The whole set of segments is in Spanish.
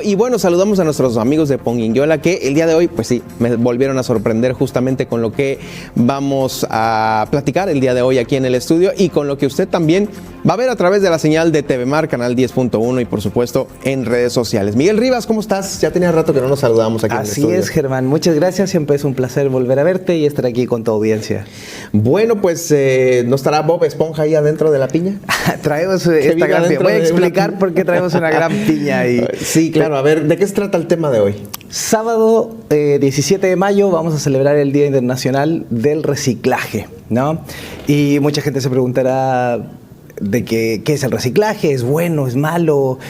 Y bueno, saludamos a nuestros amigos de Ponguinyola que el día de hoy, pues sí, me volvieron a sorprender justamente con lo que vamos a platicar el día de hoy aquí en el estudio y con lo que usted también va a ver a través de la señal de TV Mar, canal 10.1 y por supuesto en redes sociales. Miguel Rivas, ¿cómo estás? Ya tenía rato que no nos saludamos aquí en el estudio. Así es, Germán. Muchas gracias. Siempre es un placer volver a verte y estar aquí con tu audiencia. Bueno, pues ¿no estará Bob Esponja ahí adentro de la piña? Traemos esta gran piña. Voy a explicar por qué traemos una gran piña ahí. Sí, claro. A ver, ¿de qué se trata el tema de hoy? Sábado 17 de mayo vamos a celebrar el Día Internacional del Reciclaje, ¿no? Y mucha gente se preguntará de qué es el reciclaje, es bueno, es malo,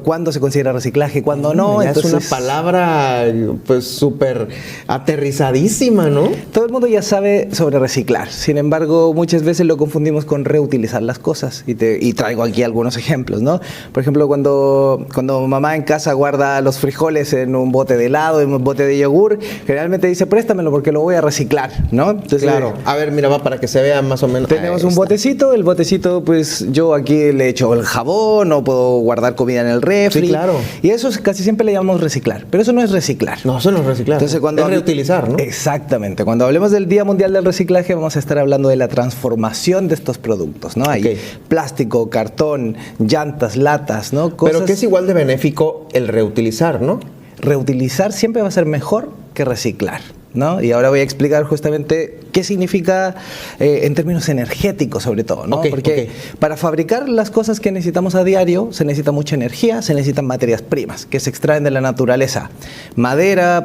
cuándo se considera reciclaje, cuándo no. Entonces, es una palabra pues súper aterrizadísima, ¿no? Todo el mundo ya sabe sobre reciclar, sin embargo muchas veces lo confundimos con reutilizar las cosas y traigo aquí algunos ejemplos, ¿no? Por ejemplo, cuando mamá en casa guarda los frijoles en un bote de helado, en un bote de yogur, generalmente dice préstamelo porque lo voy a reciclar, ¿no? Entonces, claro, a ver, mira, va para que se vea más o menos. Tenemos un botecito, el botecito pues yo aquí le echo el jabón o puedo guardar comida en el refri. Sí, claro. Y eso casi siempre le llamamos reciclar, pero eso no es reciclar. No, eso no es reciclar. Entonces, es reutilizar, ¿no? Exactamente. Cuando hablemos del Día Mundial del Reciclaje vamos a estar hablando de la transformación de estos productos, ¿no? Hay plástico, cartón, llantas, latas, ¿no? Cosas... Pero que es igual de benéfico el reutilizar, ¿no? Reutilizar siempre va a ser mejor que reciclar, ¿no? Y ahora voy a explicar justamente qué significa en términos energéticos sobre todo, ¿no? Porque para fabricar las cosas que necesitamos a diario se necesita mucha energía, se necesitan materias primas que se extraen de la naturaleza. Madera,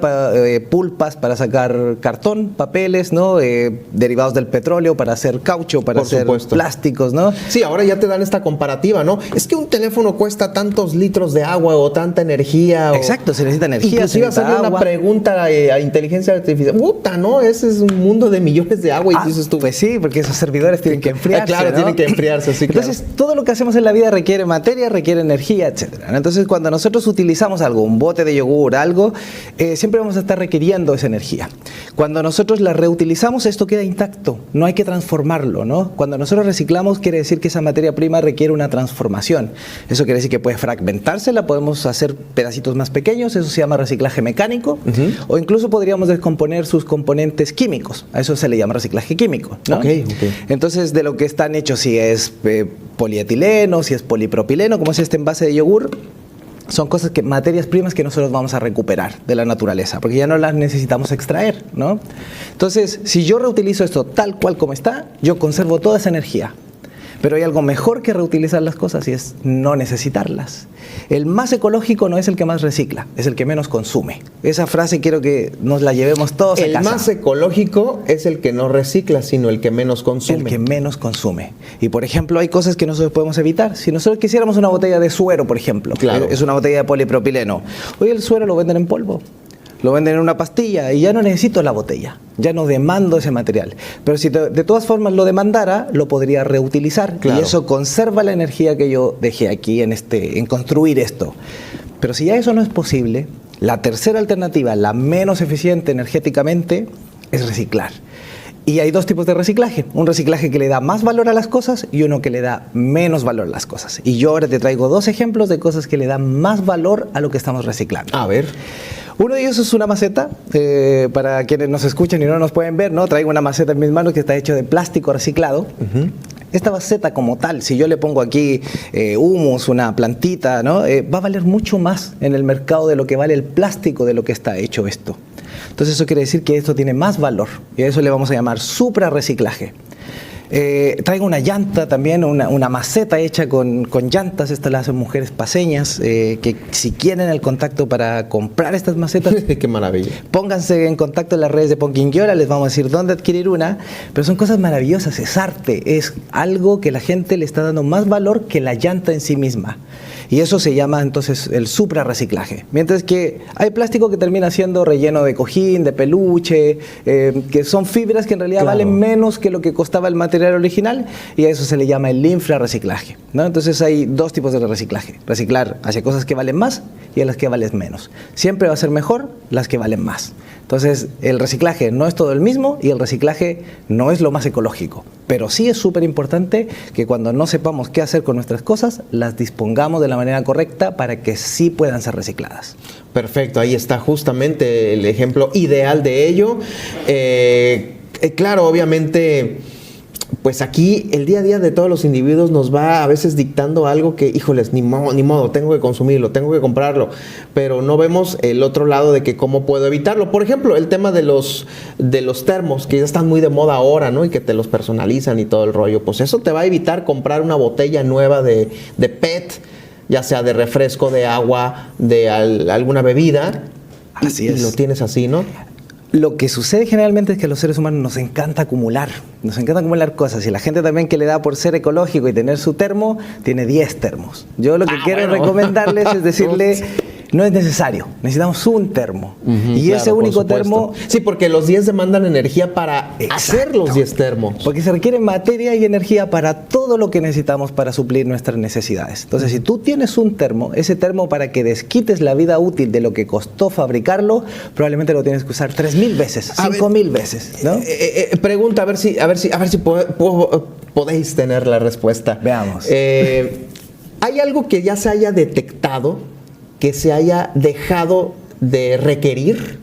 pulpas para sacar cartón, papeles, ¿no? Derivados del petróleo para hacer caucho, para hacer plásticos, ¿no? Sí, ahora ya te dan esta comparativa, ¿no? Es que un teléfono cuesta tantos litros de agua o tanta energía. Exacto, se necesita energía. Inclusive hacerle una pregunta a inteligencia artificial. Puta, ¿no? Ese es un mundo de millones de agua y dices tú. Pues sí, porque esos servidores tienen que enfriarse. Claro, ¿no? tienen que enfriarse, sí. Entonces, todo lo que hacemos en la vida requiere materia, requiere energía, etcétera. Entonces, cuando nosotros utilizamos algo, un bote de yogur, algo, siempre vamos a estar requiriendo esa energía. Cuando nosotros la reutilizamos, esto queda intacto, no hay que transformarlo, ¿no? Cuando nosotros reciclamos, quiere decir que esa materia prima requiere una transformación. Eso quiere decir que puede fragmentarse, la podemos hacer pedacitos más pequeños, eso se llama reciclaje mecánico, o incluso podríamos descomponer sus componentes químicos, a eso se le llama reciclaje químico, ¿no? Entonces, de lo que están hechos, si es polietileno, si es polipropileno, como es este envase de yogur, son cosas materias primas que nosotros vamos a recuperar de la naturaleza, porque ya no las necesitamos extraer, ¿no? Entonces, si yo reutilizo esto tal cual como está, yo conservo toda esa energía. Pero hay algo mejor que reutilizar las cosas y es no necesitarlas. El más ecológico no es el que más recicla, es el que menos consume. Esa frase quiero que nos la llevemos todos a casa. El más ecológico es el que no recicla, sino el que menos consume. El que menos consume. Y por ejemplo, hay cosas que nosotros podemos evitar. Si nosotros quisiéramos una botella de suero, por ejemplo, es una botella de polipropileno. Hoy el suero lo venden en polvo. Lo venden en una pastilla y ya no necesito la botella, ya no demando ese material. Pero si de todas formas lo demandara, lo podría reutilizar y eso conserva la energía que yo dejé aquí en construir esto. Pero si ya eso no es posible, la tercera alternativa, la menos eficiente energéticamente, es reciclar. Y hay dos tipos de reciclaje, un reciclaje que le da más valor a las cosas y uno que le da menos valor a las cosas. Y yo ahora te traigo dos ejemplos de cosas que le dan más valor a lo que estamos reciclando. A ver. Uno de ellos es una maceta, para quienes nos escuchan y no nos pueden ver, ¿no? Traigo una maceta en mis manos que está hecha de plástico reciclado. Esta maceta como tal, si yo le pongo aquí humus, una plantita, ¿no? Va a valer mucho más en el mercado de lo que vale el plástico de lo que está hecho esto. Entonces eso quiere decir que esto tiene más valor y a eso le vamos a llamar suprarreciclaje. Traigo una llanta también, una maceta hecha con llantas. Estas las hacen mujeres paseñas que si quieren el contacto para comprar estas macetas, qué maravilla. Pónganse en contacto en las redes de Ponguinyola, les vamos a decir dónde adquirir una, pero son cosas maravillosas, es arte, es algo que la gente le está dando más valor que la llanta en sí misma. Y eso se llama entonces el suprarreciclaje. Mientras que hay plástico que termina siendo relleno de cojín, de peluche, que son fibras que en realidad valen menos que lo que costaba el material material original, y a eso se le llama el infrarreciclaje, ¿no? Entonces hay dos tipos de reciclaje: reciclar hacia cosas que valen más y a las que valen menos. Siempre va a ser mejor las que valen más. Entonces, el reciclaje no es todo el mismo y el reciclaje no es lo más ecológico, pero sí es súper importante que cuando no sepamos qué hacer con nuestras cosas, las dispongamos de la manera correcta para que sí puedan ser recicladas. Perfecto, ahí está justamente el ejemplo ideal de ello. Claro, obviamente, pues aquí el día a día de todos los individuos nos va a veces dictando algo que, híjoles, ni modo, tengo que consumirlo, tengo que comprarlo, pero no vemos el otro lado de que cómo puedo evitarlo. Por ejemplo, el tema de los termos, que ya están muy de moda ahora, ¿no? Y que te los personalizan y todo el rollo. Pues eso te va a evitar comprar una botella nueva de PET, ya sea de refresco, de agua, de alguna bebida. Así es. Y lo tienes así, ¿no? Lo que sucede generalmente es que a los seres humanos nos encanta acumular cosas, y la gente también que le da por ser ecológico y tener su termo, tiene 10 termos. Yo lo que quiero recomendarles es decirle, no es necesario, necesitamos un termo. Y claro, ese único termo... Sí, porque los 10 demandan energía para hacer los 10 termos. Porque se requiere materia y energía para todo lo que necesitamos para suplir nuestras necesidades. Entonces, si tú tienes un termo, ese termo, para que desquites la vida útil de lo que costó fabricarlo, probablemente lo tienes que usar 3,000 veces, 5,000 veces, ¿no? Pregunta, a ver si podéis tener la respuesta. Veamos. ¿Hay algo que ya se haya detectado, que se haya dejado de requerir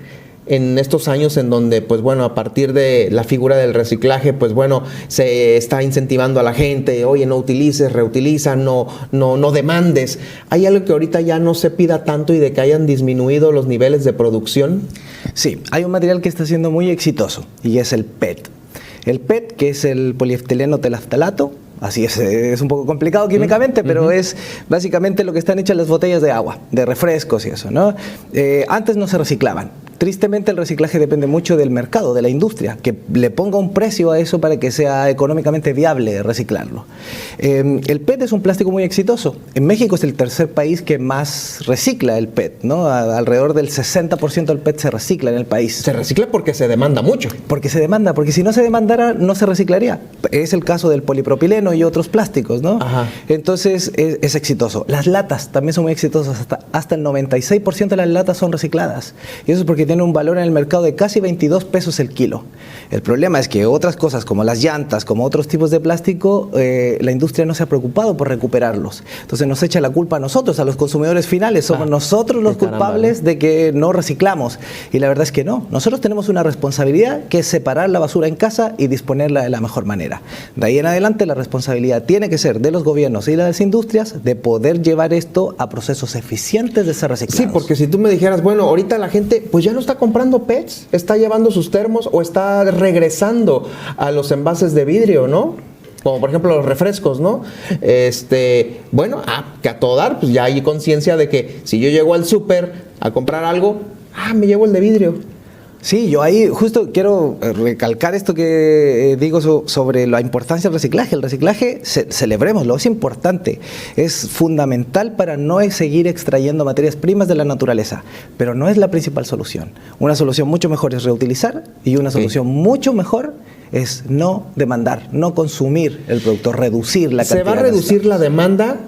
en estos años en donde, pues bueno, a partir de la figura del reciclaje, pues bueno, se está incentivando a la gente, oye, no utilices, reutiliza, no demandes? ¿Hay algo que ahorita ya no se pida tanto y de que hayan disminuido los niveles de producción? Sí, hay un material que está siendo muy exitoso y es el PET. El PET, que es el polietileno telaftalato. Así es un poco complicado químicamente, pero es básicamente lo que están hechas las botellas de agua, de refrescos y eso, ¿no? Antes no se reciclaban. Tristemente, el reciclaje depende mucho del mercado, de la industria, que le ponga un precio a eso para que sea económicamente viable reciclarlo. El PET es un plástico muy exitoso. En México es el tercer país que más recicla el PET, ¿no? Alrededor del 60% del PET se recicla en el país. Se recicla porque se demanda mucho. Porque se demanda, porque si no se demandara, no se reciclaría. Es el caso del polipropileno y otros plásticos, ¿no? Ajá. Entonces, es exitoso. Las latas también son muy exitosas. Hasta el 96% de las latas son recicladas. Y eso es porque tiene un valor en el mercado de casi 22 pesos el kilo. El problema es que otras cosas como las llantas, como otros tipos de plástico, la industria no se ha preocupado por recuperarlos. Entonces nos echa la culpa a nosotros, a los consumidores finales. Somos nosotros los culpables de que no reciclamos. Y la verdad es que no. Nosotros tenemos una responsabilidad, que es separar la basura en casa y disponerla de la mejor manera. De ahí en adelante la responsabilidad tiene que ser de los gobiernos y de las industrias de poder llevar esto a procesos eficientes de ser reciclados. Sí, porque si tú me dijeras, bueno, ahorita la gente pues ya no está comprando PETs, está llevando sus termos o está regresando a los envases de vidrio, ¿no? Como por ejemplo los refrescos, ¿no? Bueno, que a todo dar, pues ya hay conciencia de que si yo llego al súper a comprar algo, me llevo el de vidrio. Sí, yo ahí justo quiero recalcar esto que digo sobre la importancia del reciclaje. El reciclaje, celebrémoslo, es importante, es fundamental para no seguir extrayendo materias primas de la naturaleza, pero no es la principal solución. Una solución mucho mejor es reutilizar, y una solución mucho mejor es no demandar, no consumir el producto, reducir la cantidad. Se va a reducir la demanda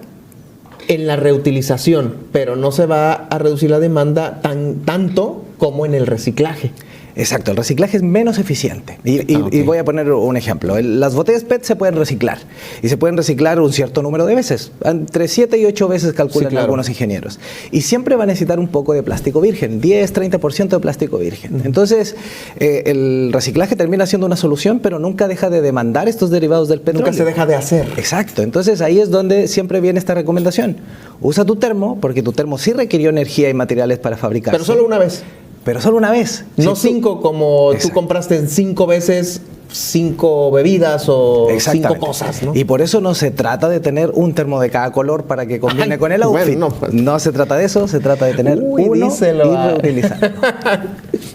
en la reutilización, pero no se va a reducir la demanda tanto como en el reciclaje. Exacto, el reciclaje es menos eficiente. Y voy a poner un ejemplo. Las botellas PET se pueden reciclar. Y se pueden reciclar un cierto número de veces. Entre 7 y 8 veces calculan algunos ingenieros. Y siempre va a necesitar un poco de plástico virgen, 10-30% de plástico virgen. Entonces, el reciclaje termina siendo una solución, pero nunca deja de demandar estos derivados del petróleo. Nunca se deja de hacer. Exacto. Entonces, ahí es donde siempre viene esta recomendación. Usa tu termo, porque tu termo sí requirió energía y materiales para fabricarse. Pero solo una vez. Pero solo una vez. No 5 como tú compraste en 5 veces 5 bebidas o 5 cosas, ¿no? Y por eso no se trata de tener un termo de cada color para que combine con el outfit. Bueno, no se trata de eso, se trata de tener uno y reutilizarlo.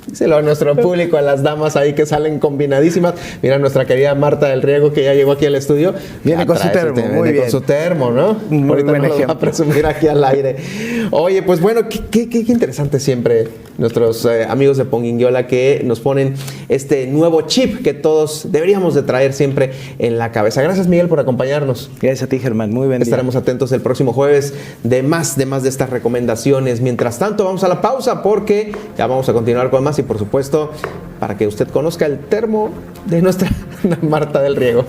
Díselo a nuestro público, a las damas ahí que salen combinadísimas. Mira, nuestra querida Marta del Riego, que ya llegó aquí al estudio. Viene con su termo, muy bien. Con su termo, ¿no? Muy ahorita buen nos lo va a presumir aquí al aire. Oye, pues bueno, qué interesante siempre nuestros amigos de Ponguinguiola que nos ponen este nuevo chip que todos deberíamos de traer siempre en la cabeza. Gracias, Miguel, por acompañarnos. Gracias a ti, Germán. Muy buen día. Estaremos atentos el próximo jueves de más de estas recomendaciones. Mientras tanto, vamos a la pausa porque ya vamos a continuar con más y, por supuesto, para que usted conozca el termo de nuestra Marta del Riego.